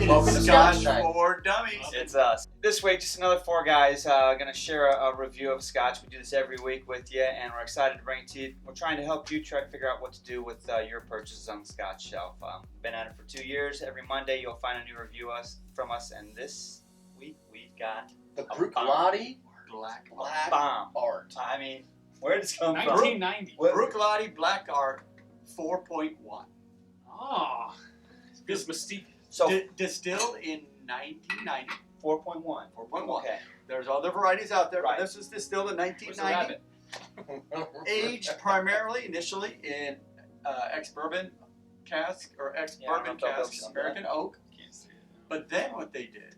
It Welcome is to Scotch Scotch Night. for Dummies. It's us. This week, just another four guys going to share a review of Scotch. We do this every week with you, and we're excited to bring it to you. We're trying to help you try to figure out what to do with your purchases on the Scotch shelf. Been at it for 2 years. Every Monday, you'll find a new review from us, and this week we've got The Bruichladdich Black bomb. Art. I mean, where did this come from? 1990. Bruichladdich Black Art 4.1. Oh, this mystique. So, Distilled in 1990. 4.1. 4.1. Okay. There's other varieties out there, Right. but this was distilled in Where's the 1990. rabbit? Aged primarily, initially, in ex-bourbon cask or ex-bourbon Yeah, casks, American oak. Can't see it. But then what they did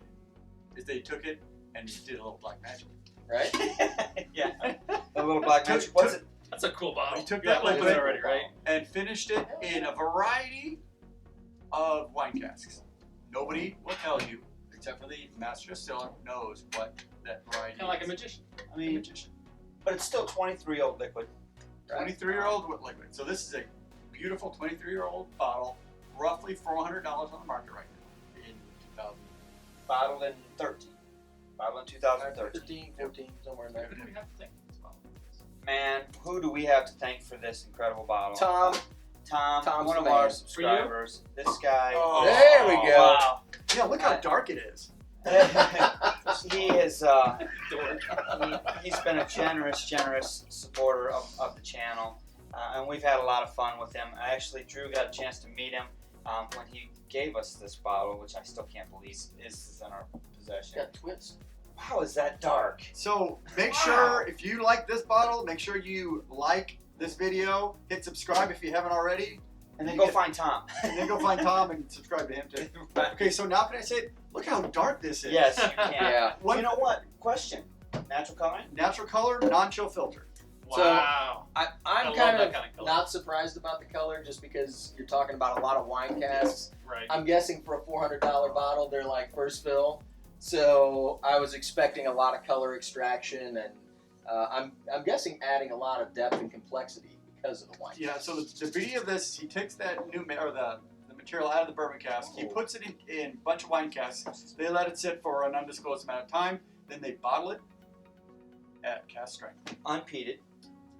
is they took it and did a little black magic. Right? Yeah. A little black magic. Took- What's it? That's a cool bottle. They took Yeah, that liquid liquid already, right? and finished it in a variety of wine casks. Nobody will tell you, except for the master distiller, knows what that variety Kind of like a is. magician. I mean, but it's still 23-year-old liquid. 23-year-old liquid. So this is a beautiful 23-year-old bottle, roughly $400 on the market right now in 2000. Bottled in 13. Bottled in 2013. 13, 14, somewhere in there. Who do we have to thank for this bottle? Man, who do we have to thank for this incredible bottle? Tom. Tom's Tom's one of the our man. subscribers. This guy. Oh, there we go. Wow. Yeah, look how dark it is. He is. He's been a generous supporter of the channel, and we've had a lot of fun with him. Drew got a chance to meet him when he gave us this bottle, which I still can't believe is in our possession. Got twist. Wow, is that dark? So make sure, if you like this bottle, make sure you like this video, hit subscribe if you haven't already, And then go find Tom. and then go find Tom and subscribe to him too. Okay, so now can I say, look how dark this is. Yes, you can. Yeah. What, You know what? Question. Natural coloring? natural color, non-chill filter. Wow. I'm I kind love of that kind of color. not surprised about the color just because you're talking about a lot of wine casks. Right. I'm guessing for a $400 bottle, they're like first fill. So I was expecting a lot of color extraction, and I'm guessing adding a lot of depth and complexity because of the wine. Yeah, so the beauty of this is he takes that the material out of the bourbon cask, he puts it in a bunch of wine casks, they let it sit for an undisclosed amount of time, then they bottle it at cask strength. Unpeated.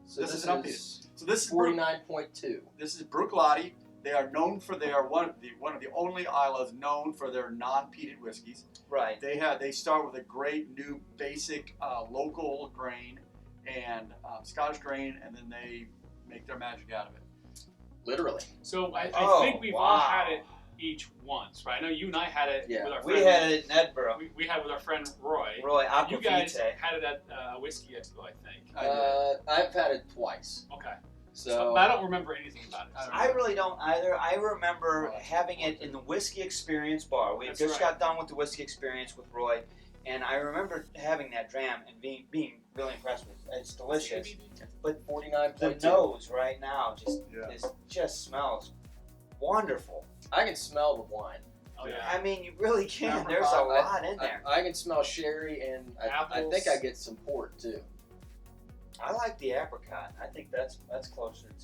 So This this is unpeated. So this is 49.2. This is Bruichladdich. They are one of the only Islas known for their non-peated whiskeys. Right. They start with a great new basic local grain and Scottish grain, and then they make their magic out of it. Literally. So I Oh, think we've all had it each once, right? I know you and I had it Yeah. with our We friend. had it in Edinburgh. We had it with our friend Roy. Roy You guys Aquavite. had it at Whiskey Expo, I think. I've had it twice. Okay. So But I don't remember anything about it. I really don't either. I remember having it in the Whiskey Experience bar. We That's just right. got done with the Whiskey Experience with Roy, and I remember having that dram and being really impressed with it. It's delicious. But the 49.2. nose right now Yeah. just smells wonderful. I can smell the wine. Oh yeah. I mean, you really can. Apricot, There's a lot in there. I can smell sherry, and I think I get some port too. I like the apricot. I think that's closer to.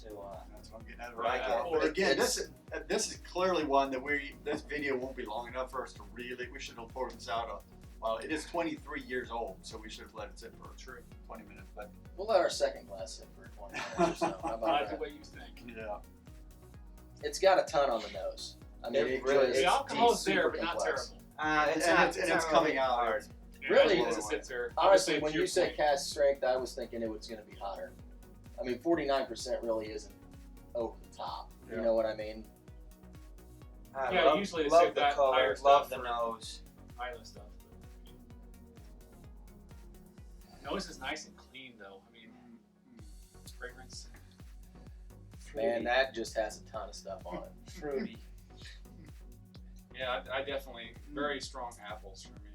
That's what I'm getting at Right. right now. But again, It's- this is clearly one that this video won't be long enough for us to really. We should have poured this out. Well, it is 23 years old, so we should have let it sit for 20 minutes. But We'll let our second glass sit for 20 minutes or so. How I about like the that? way you think. yeah, It's got a ton on the nose. I mean, It it really just is. The alcohol's super there, but not complex. terrible. It's and not. it's not coming really out. hard. Yeah, Really? As it sits there. Honestly, Obviously, when to your you said point. cask strength, I was thinking it was going to be hotter. I mean, 49% really isn't over the top. You Yeah. know what I mean? I Yeah, love, usually they love save the that color, higher love stuff the for- nose. Island stuff. Nose is nice and clean, though. I mean, fragrance. Man, that just has a ton of stuff on it. Fruity. Yeah, I definitely very strong apples for me.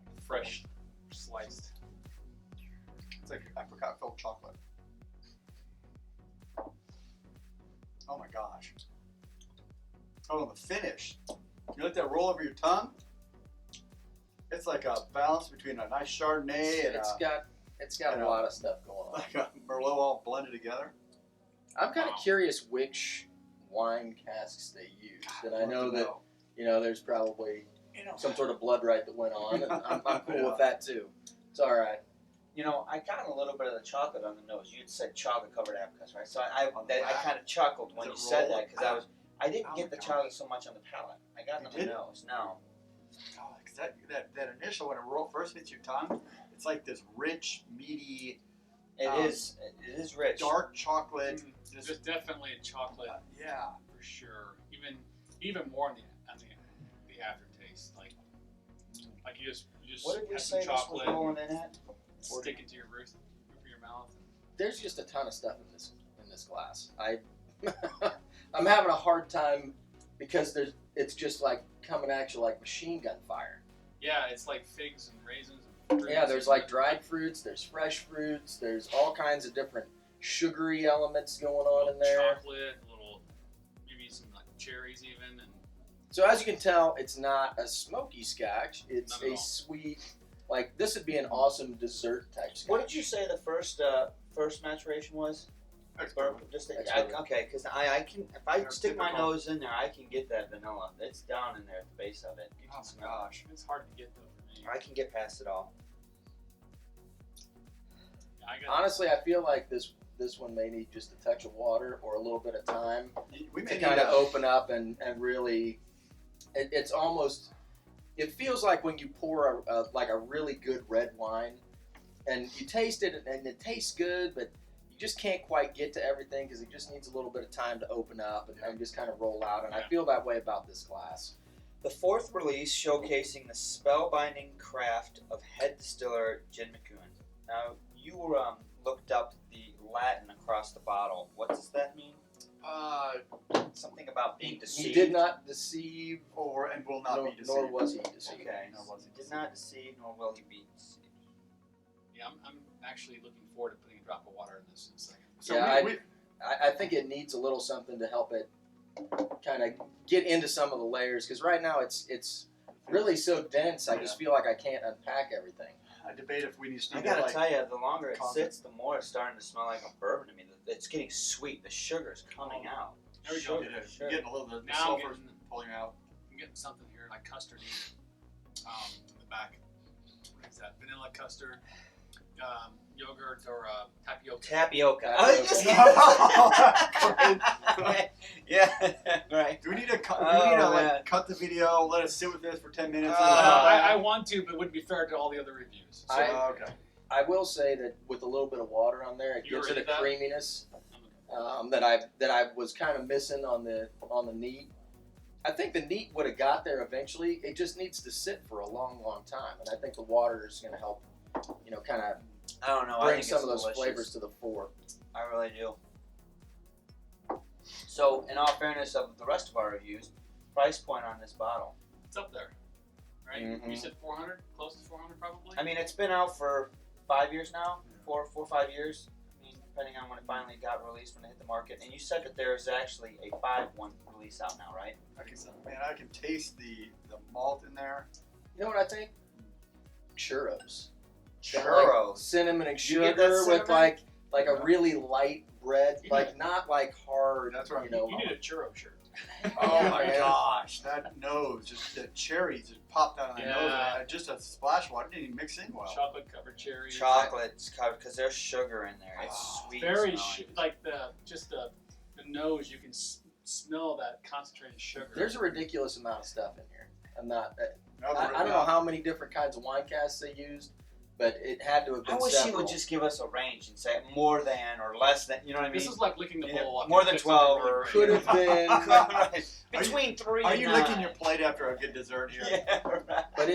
Like fresh, sliced. it's like apricot filled chocolate. Oh my gosh. Oh, and the finish. You let that roll over your tongue. It's like a balance between a nice Chardonnay and It's got and a lot of stuff going on. like a Merlot all blended together. I'm kind of Wow. curious which wine casks they use. And I know that you know, there's probably You know, some sort of blood right that went on, and I'm cool Yeah. with that too. It's all right. You know, I got a little bit of the chocolate on the nose. You had said chocolate covered apricots, right? So I On the back? kind of chuckled when you Does it said roll? that because I didn't Oh get my the gosh. chocolate so much on the palate. I got it You on the didn't? nose. No, God, 'cause that initial when it first hits your tongue, it's like this rich, meaty, it is rich. dark chocolate. There's Just, definitely a chocolate yeah. for sure. Even more on the aftertaste. Like you just What did we have say some this was chocolate, rolling in at? stick it to your roof of your mouth. There's just a ton of stuff in this glass. I'm having a hard time because it's just like coming at you like machine gun fire. Yeah, it's like figs and raisins and fruits. Yeah, there's like dried fruits, there's fresh fruits, there's all kinds of different sugary elements going on in there. Chocolate, maybe some like cherries even, and So as you can tell, it's not a smoky scotch. It's Not at a all. sweet, like this would be an awesome dessert type scotch. What did you say the first maturation was? Just Experiment. okay, because I can if I Yeah, stick my typical. nose in there, I can get that vanilla. It's down in there at the base of it. You Oh can my smell gosh. it's hard to get though for me. it. I can get past it all. I got Honestly, I feel like this one may need just a touch of water or a little bit of time We may to need kind of a- open up and really. It's almost. It feels like when you pour like a really good red wine, and you taste it and it tastes good, but you just can't quite get to everything because it just needs a little bit of time to open up and just kind of roll out. And I Yeah. feel that way about this glass. The fourth release showcasing the spellbinding craft of head distiller Jin McEwen. Now, you looked up the Latin across the bottle. What does that mean? Something about being deceived. He did not deceive, and will not be deceived. nor was he deceived. Okay, Nor was he did deceived. not deceive, nor will he be deceived. Yeah, I'm actually looking forward to putting a drop of water in this in a second. So Yeah, we I think it needs a little something to help it kind of get into some of the layers because right now it's really so dense. I just feel like I can't unpack everything. I debate if we need to I do gotta like tell you, the longer it content. sits, the more it's starting to smell like a bourbon to me. It's getting sweet. The sugar's coming out. There we go. You're getting a little bit of the Now I'm sulfur's getting- pulling out. I'm getting something here like custard in the back. What is that? Vanilla custard, yogurt or tapioca. Tapioca. Tapioca. Yeah, right. Do we need to cut? Oh, we need to man. like cut the video. Let us sit with this for 10 minutes. I want to, but it wouldn't be fair to all the other reviews. So Okay. I will say that with a little bit of water on there, it You gives it already a did that? creaminess I'm that I was kind of missing on the neat. I think the neat would have got there eventually. It just needs to sit for a long, long time, and I think the water is going to help, kind of I don't know. I bring think some it's of those delicious. flavors to the fore. I really do. So, in all fairness of the rest of our reviews, price point on this bottle. It's up there, right? Mhm. You said 400, close to 400 probably. I mean, it's been out for 5 years now, 4 or 5 years. I mean, depending on when it finally got released, when it hit the market. And you said that there is actually a 5-1 release out now, right? I can taste the malt in there. You know what I think? Churros. Churros. Like cinnamon and You get that sugar with cinnamon? like a really light bread, You like not like hard. That's right. you need a churro shirt. Oh Yeah, my man. gosh, that nose, just the cherries just popped out of the Yeah. nose. Just a splash of water didn't even mix in well. Chocolate covered cherries. Chocolate's covered because there's sugar in there. It's Oh, sweet. Very smelling. like the nose. You can smell that concentrated sugar. There's a ridiculous amount of stuff in here. I'm not. No, I don't know how many different kinds of wine casks they used, but it had to have been I wish several. he would just give us a range and say more than or less than. You know what I mean? This is like licking the Yeah, bowl. more than 12 or- Could have been, Right. Between 3 Are and you 9. licking your plate after a good dessert here? Yeah, right. but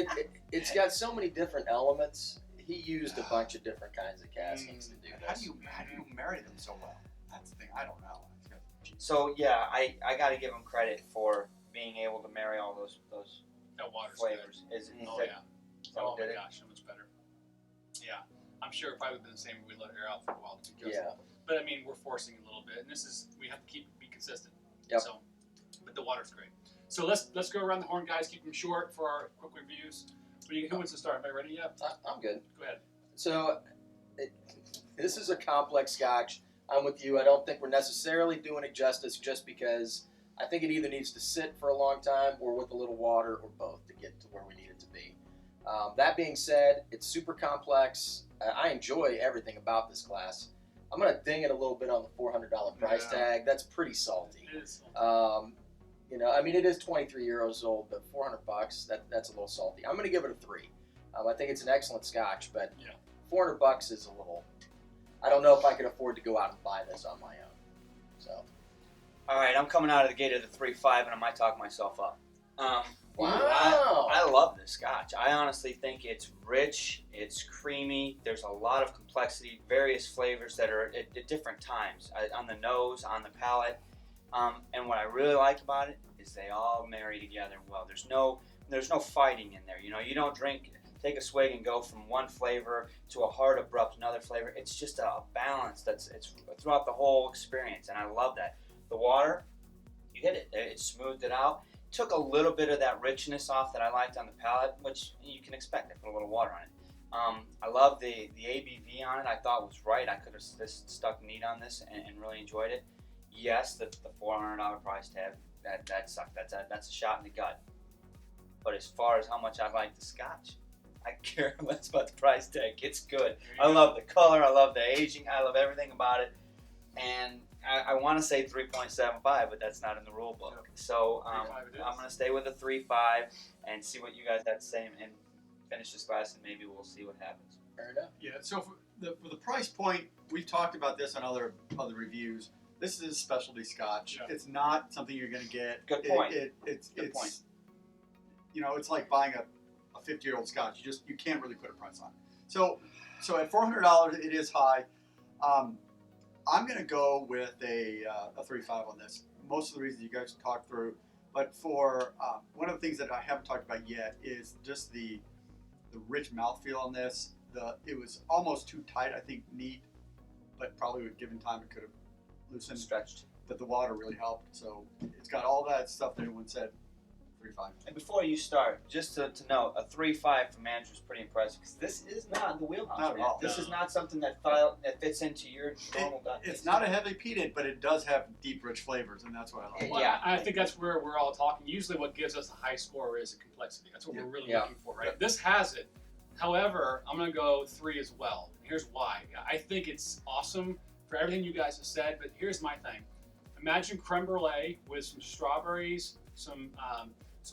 it's got so many different elements. He used a bunch of different kinds of castings to do How this. do you marry them so well? That's the thing. I don't know. So yeah, I got to give him credit for being able to marry all those That water's flavors. Is Oh that, yeah. is that Oh what my did it? gosh, so much better. Yeah, I'm sure it probably would have been the same if we let it air out for a while. Because, Yeah. But I mean, we're forcing a little bit, and we have to be consistent. Yep. So, but the water's great. So let's go around the horn, guys. Keep them short for our quick reviews. Who wants to start? Am I ready yet? I'm good. Go ahead. So, this is a complex scotch. I'm with you. I don't think we're necessarily doing it justice just because I think it either needs to sit for a long time or with a little water or both to get to where we need it to be. That being said, it's super complex. I enjoy everything about this glass. I'm going to ding it a little bit on the $400 price tag. That's pretty salty. It is. You know, I mean, it is 23 euros old, but $400, that's a little salty. I'm going to give it a 3. I think it's an excellent scotch, but $400 is a little. I don't know if I could afford to go out and buy this on my own. So. All right, I'm coming out of the gate at the 3.5, and I might talk myself up. Wow. I love this scotch. I honestly think it's rich, it's creamy, there's a lot of complexity, various flavors that are at different times, on the nose, on the palate. And what I really like about it is they all marry together well. There's no fighting in there. You know, you don't take a swig and go from one flavor to a hard, abrupt another flavor. It's just a balance it's throughout the whole experience, and I love that. The water, you hit it. It smoothed it out. Took a little bit of that richness off that I liked on the palate, which you can expect. I put a little water on it. I love the ABV on it. I thought was right. I could have stuck neat on this and really enjoyed it. Yes, the $400 price tag, that sucked. That's a shot in the gut. But as far as how much I like the scotch, I care less about the price tag. It's good. I love the color. I love the aging. I love everything about it. And I want to say 3.75, but that's not in the rule book. So I'm going to stay with a 3.5 and see what you guys have to say and finish this glass, and maybe we'll see what happens. Fair enough. Yeah. So for the price point, we've talked about this on other reviews. This is a specialty scotch. Yeah. It's not something you're going to get. Good point. It's you know, it's like buying a 50-year-old scotch. You can't really put a price on it. So at $400, it is high. I'm going to go with a 3.5 on this. Most of the reasons you guys talked through, but for one of the things that I haven't talked about yet is just the rich mouthfeel on this. It was almost too tight, I think, neat, but probably with given time it could have loosened, Stretched. But the water really helped. So it's got all that stuff that everyone said. 3.5. And before you start, just to note, a 3.5 from Andrew is pretty impressive because this is not the wheelhouse. Not at all. This No. is not something that fits into your normal gut. It's not a heavy peated, but it does have deep, rich flavors, and that's what I like. Well, Yeah. I think that's where we're all talking. Usually what gives us a high score is the complexity. That's what we're really looking for, right? This has it. However, I'm going to go 3 as well. Here's why. I think it's awesome for everything you guys have said, but here's my thing. Imagine creme brulee with some strawberries, some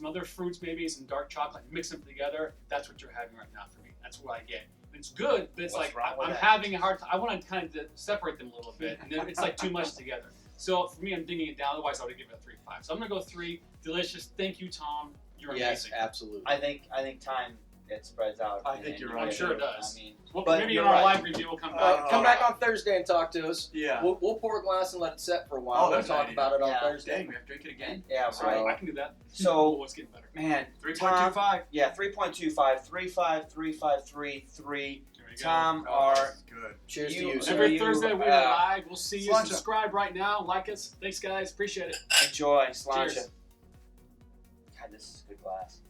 other fruits, maybe some dark chocolate, mix them together. That's what you're having right now for me. That's what I get. It's good, but it's What's like wrong with I'm that? having a hard time. I want to kind of separate them a little bit, and then it's like too much together. So for me, I'm dinging it down. Otherwise, I would give it a 3.5. So I'm gonna go 3. Delicious. Thank you, Tom. You're Yes, amazing. absolutely. I think time it spreads out. I think you're right. I'm sure it does. I mean, Well, but maybe you're in our right. live review, we'll come back. Come back on Thursday and talk to us. Yeah. We'll pour a glass and let it set for a while. Oh, We'll that's talk an about it on idea. Thursday. Dang, we have to drink it again. Yeah, So- right. I can do that. So- what's getting better? Man, 3.25. yeah, 3.25, 3.5, 3.5, 3. There we go. Tom, Oh, our this is good. Cheers You- to you, sir. Every you, Thursday we are live. We'll see you. Sláinte. Subscribe right now. Like us. Thanks, guys. Appreciate it. enjoy, Sláinte. Cheers. God, this is a good glass.